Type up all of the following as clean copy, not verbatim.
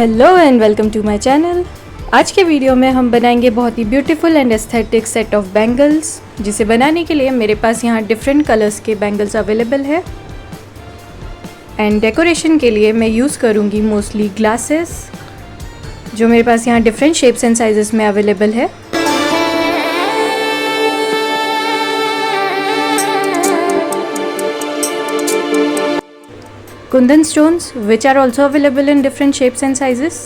Hello and welcome to my channel. आज के video में हम बनाएंगे बहुत ही beautiful and aesthetic set of bangles, जिसे बनाने के लिए मेरे पास यहाँ डिफरेंट कलर्स के बैंगल्स अवेलेबल है। एंड डेकोरेशन के लिए मैं यूज़ करूँगी मोस्टली ग्लासेस, जो मेरे पास यहाँ डिफरेंट शेप्स एंड साइजेस में अवेलेबल है। Kundan stones, which are also available in different shapes and sizes.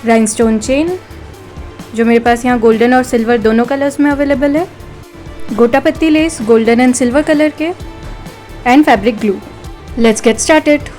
Rhinestone chain, जो मेरे पास यहाँ गोल्डन और सिल्वर दोनों कलर्स में अवेलेबल है। गोटा पत्ती lace golden and silver colour के, and fabric glue. Let's get started.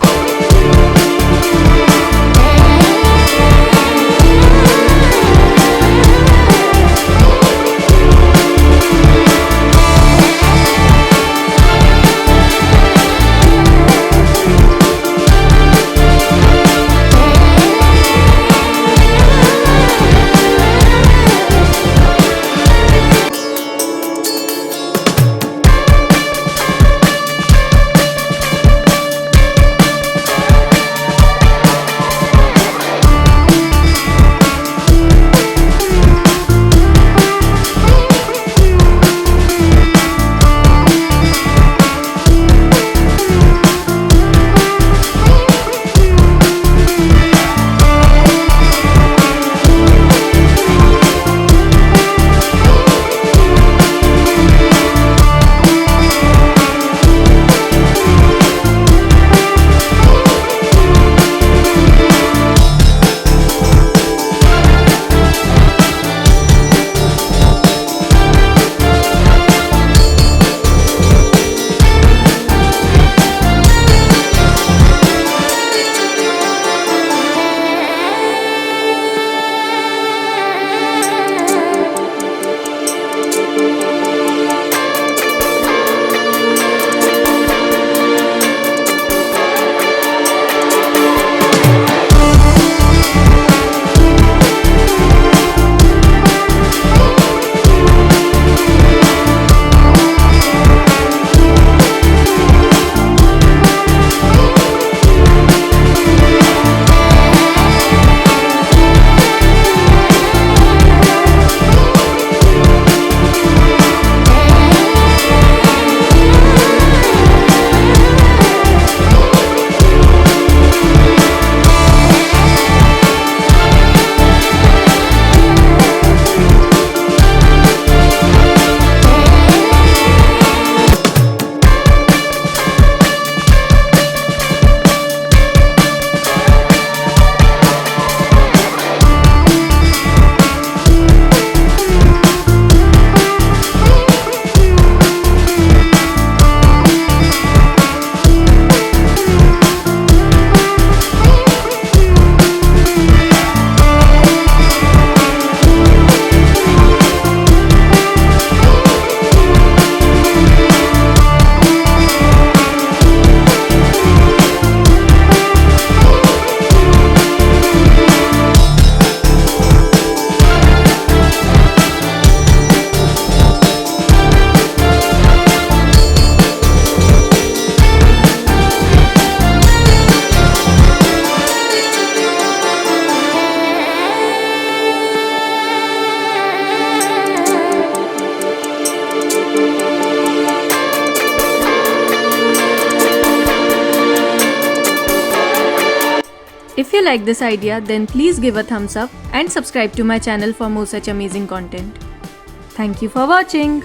If you like this idea, then please give a thumbs up and subscribe to my channel for more such amazing content. Thank you for watching.